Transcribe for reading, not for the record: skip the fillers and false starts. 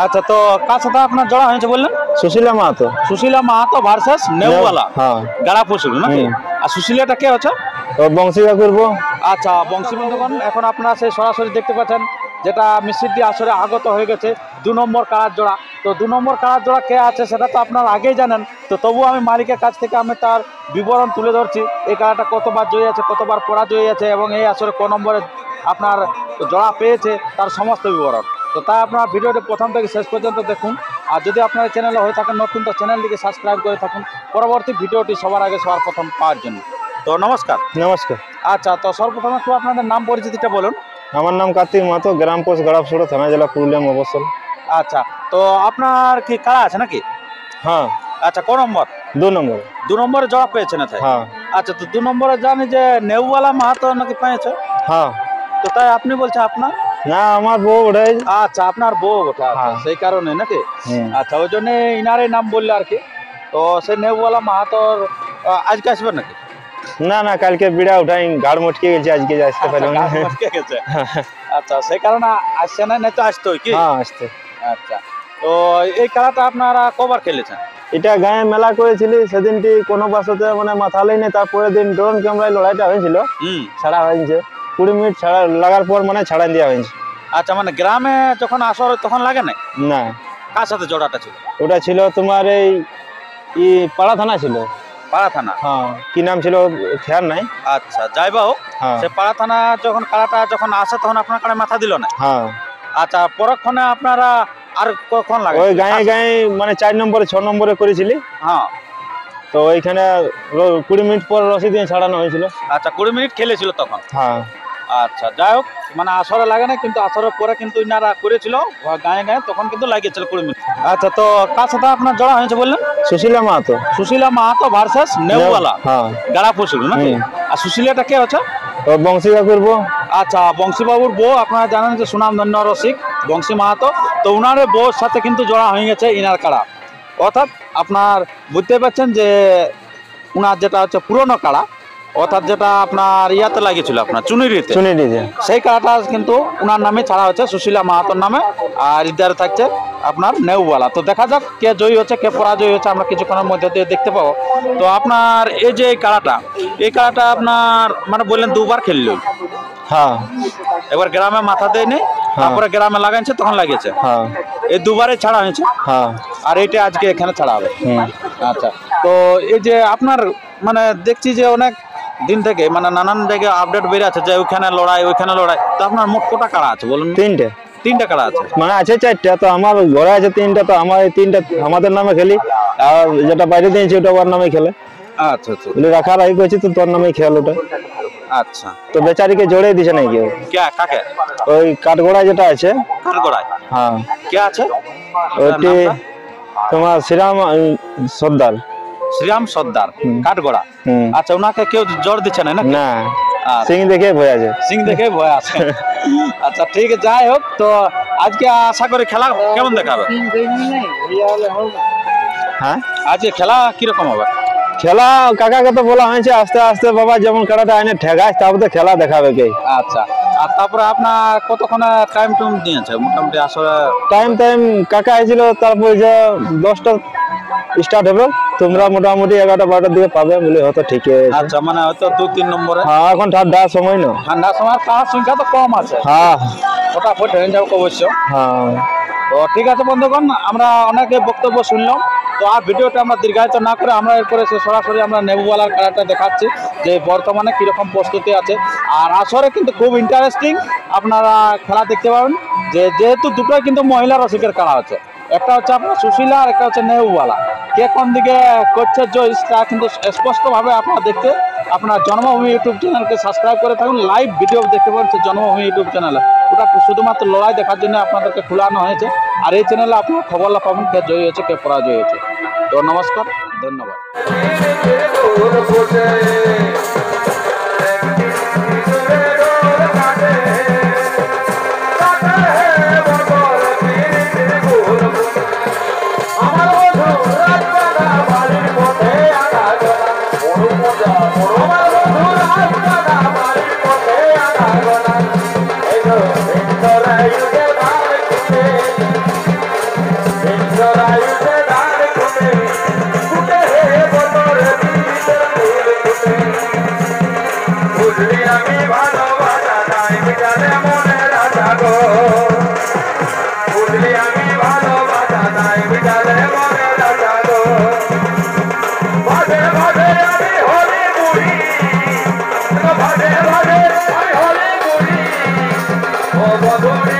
আচ্ছা, তো কার সাথে আপনার জড়া হয়েছে বললেন? সুশীলা মাহাতো। সুশীলা মাহাতো ভার্সেস নেউওয়ালা। হ্যাঁ, গাড়া পশুর নাকি? আর সুশীলাটা কে আছে? ও বংশী কাকুরবো। আচ্ছা, বংশী বন্ধুগণ, এখন আপনারা সেই সরাসরি দেখতে পাচ্ছেন যেটা মিশ্রিত আসরে আগত হয়ে গেছে 2 নম্বর কাড়ার জোড়া। তো 2 নম্বর কাড়ার জোড়া কে আছে সেটা তো আপনারা আগেই জানেন, তো তবুও আমি মালিকের কাছ থেকে আমি তার বিবরণ তুলে ধরছি। এই কাড়াটা কতবার জয়ী আছে, কতবার পরাজয়ী আছে এবং এই আসরে ক নম্বরে আপনার জোড়া পেয়েছে তার সমস্ত বিবরণ। তো তাই আপনারা ভিডিওটি প্রথম থেকে শেষ পর্যন্ত দেখুন। আর যদি আপনার চ্যানেলে হয়ে থাকেন নতুন, তো চ্যানেলটিকে সাবস্ক্রাইব করে থাকুন পরবর্তী ভিডিওটি সবার আগে সবার প্রথম পাওয়ার জন্য। তো নমস্কার। নমস্কার। আচ্ছা, তো সর্বপ্রথম একটু আপনাদের নাম পরিচিতিটা বলুন। আমার নাম কার্তিক মাহাতো, গ্রাম পোস্ট গড়াপসড়ো, থানা জেলা পুরুলিয়া, মফস্বল। আচ্ছা, তো আপনার কি কাড়া আছে নাকি? হ্যাঁ। আচ্ছা, ক নম্বর? 2 নম্বর। 2 নম্বরে জড়া পেয়েছে না তাই? হ্যাঁ। আচ্ছা, তো 2 নম্বরে জানি যে নেউওয়ালা মাহাতো নাকি পেয়েছে। হ্যাঁ। তো তাই আপনি বলছেন আপনার? না, আমার বউ ওটাই। আচ্ছা, আপনার বউ ওটা। আচ্ছা, সেই কারণে নাকি? আচ্ছা, ওই জন্য ইনারই নাম বললে আর কি। তো সেই নেউওয়ালা মাহাতোর আজকে আসবেন নাকি? না না, কালকে বিড়া উঠাই, গাড় মটকে গেছে, আজকে আসতে পারলাম না। আচ্ছা, সেই কারণে আসছে না, নাই তো আসতো কি? হ্যাঁ, আসতে। আচ্ছা, তো এই খেলাটা আপনারা কবার খেলেছেন? এটা গায়ে মেলা করেছিলি, সেদিনটি কোনো বাসতে মানে মাথা লেই নেই। তারপরের দিন ড্রোন ক্যামেরায় লড়াইটা হয়েছিল, ছাড়া হয়েছে 20 মিনিট ছাড়া লাগার পর মানে ছাড়া দেওয়া হয়েছে। আচ্ছা, মানে গ্রামে যখন আসর তখন লাগে না? না। কার সাথে জোড়াটা ছিল? ওটা ছিল তোমার এই পাড়া থানা ছিল। পাড়া থানা? হ্যাঁ, কি নাম ছিল খেয়াল নাই। আচ্ছা, যাই বা হোক, সে পাড়া থানা যখন কাড়াটা যখন আসে তখন আপনার কাড়ে মাথা দিল না? হ্যাঁ। আচ্ছা, পরক্ষণে আপনারা আর কখন লাগে? ওই গায়ে গায়ে মানে 4 নম্বরে 6 নম্বরে করেছিলি। হ্যাঁ। তো ওইখানে 20 মিনিট পর রশি দিয়ে ছাড়ানো হয়েছিল। আচ্ছা, 20 মিনিট খেলেছিল তখন? হ্যাঁ। আচ্ছা, যাই হোক, মানে আসরে লাগে না, কিন্তু আসরের পরে কিন্তু ইনারা করেছিল গায়ে গায়ে, তখন কিন্তু লাগিয়েছিল 20 মিনিট। আচ্ছা, তো কার সাথে আপনার জড়া হয়েছে বললেন? সুশীলা মাহাতো। সুশীলা মাহাতো ভার্সেস নেউওয়ালা। হ্যাঁ। গাড়া পশুর নাকি? আর সুশীলাটা কে আছে? ও বংশী কাকুর বউ। আচ্ছা, বংশীবাবুর বউ। আপনারা জানেন যে সুনামধন্য রসিক বংশী মাহাতো, তো উনার বউর সাথে কিন্তু জড়া হয়ে গেছে ইনার কাড়া। অর্থাৎ আপনার বুঝতে পারছেন যে উনার যেটা হচ্ছে পুরনো কাড়া, অর্থাৎ যেটা আপনার ইয়াতে লাগিয়েছিল আপনার চুনিরিতে, সেই কাড়াটা কিন্তু উনার নামে ছাড়া হচ্ছে সুশীলা মাহাতোর নামে। আর ইদারে থাকছে আপনার নেউওয়ালা। তো দেখা যাক কে জয়ী হচ্ছে কে পরাজয়ী হচ্ছে, আমরা কিছুক্ষণের মধ্যে দিয়ে দেখতে পাবো। তো আপনার এই যে এই কাড়াটা আপনার মানে বললেন 2 বার খেললো। হ্যাঁ। একবার গ্রামে মাথা দেয়নি, তারপরে গ্রামে লাগাইছে, তখন লাগিয়েছে। হ্যাঁ। এই 2 বারে ছাড়া হয়েছে। হ্যাঁ। আর এইটা আজকে এখানে ছাড়া হবে। আচ্ছা, তো এই যে আপনার মানে দেখছি যে অনেক দিন থেকে মানে নানান জায়গায় আপডেট বেড়ে আছে যে ওইখানে লড়াই ওইখানে লড়াই, তো আপনার মোট কটা কাড়া আছে বলুন? 3টে কাড়া আছে। মানে আছে 4টা, তো আমার ঘরে আছে 3টা, তো আমার এই 3টা আমাদের নামে খেলি, আর যেটা বাইরে দিয়েছি ওটা ওর নামে খেলে। আচ্ছা আচ্ছা, রাখা রাখি করেছি, তো তোর নামেই খেল ওটা। আচ্ছা, তো বেচারিকে জড়িয়ে দিছে নাই কেউ। কাকে? ওই কাঠগোড়ায় যেটা আছে। কাঠগোড়ায়? হ্যাঁ। কে আছে ওইটি? তোমার শ্রীরাম সর্দার। শ্রীরাম সর্দার, কাঠগোড়া। আচ্ছা, ওনাকে কেউ জোর দিচ্ছে না? না, সিং দেখে ভয় আছে। সিং দেখে ভয় আছে। আচ্ছা, ঠিক আছে, যাই হোক, তো আজকে আশা করি খেলা কেমন দেখাবে? হ্যাঁ, আজকে খেলা কিরকম হবে? খেলা কাকাকে তো বলা হয়েছে আস্তে আস্তে বাবা যেমন কাটাটা আইনে ঠেকায় তারপরে খেলা দেখাবে কে। আচ্ছা, আর তারপরে আপনার কতক্ষণে টাইম দিয়েছে মোটামুটি? আসলে টাইম কাকা আইছিল, তারপরে যে 10টা স্টার্ট হবে, তোমরা মোটামুটি 11টা 12টার দিকে পাবে বলে হয়তো ঠিক আছে। আচ্ছা, মানে হয়তো 2-3 নম্বরে। হ্যাঁ, এখন ঠান্ডা সময় না, ঠান্ডা সময় কার সংখ্যা তো কম আছে। হ্যাঁ, ফটাফট হয়ে যাবে অবশ্য। হ্যাঁ, তো ঠিক আছে বন্ধুগণ, আমরা অনেকে বক্তব্য শুনলাম, তো আর ভিডিওটা আমরা দীর্ঘায়িত না করে আমরা এরপরে সরাসরি আমরা নেউওয়ালার খেলাটা দেখাচ্ছি যে বর্তমানে কিরকম প্রস্তুতি আছে। আর আসরে কিন্তু খুব ইন্টারেস্টিং আপনারা খেলা দেখতে পাবেন, যেহেতু দুটোই কিন্তু মহিলা রসিকের খেলা আছে। একটা হচ্ছে আপনার সুশীলা আর একটা হচ্ছে নেউওয়ালা। কে কোন দিকে করছে জয় তা কিন্তু স্পষ্টভাবে আপনারা দেখতে আপনার জন্মভূমি ইউটিউব চ্যানেলকে সাবস্ক্রাইব করে থাকুন। লাইভ ভিডিও দেখতে পাচ্ছেন জন্মভূমি ইউটিউব চ্যানেলে, ওটা শুধুমাত্র লড়াই দেখার জন্য আপনাদেরকে খোলানো হয়েছে। আর এই চ্যানেলে আপনার খবর পাবেন কে জয়ী হয়েছে কে পরাজয় হয়েছে। তো নমস্কার, ধন্যবাদ। সাগরে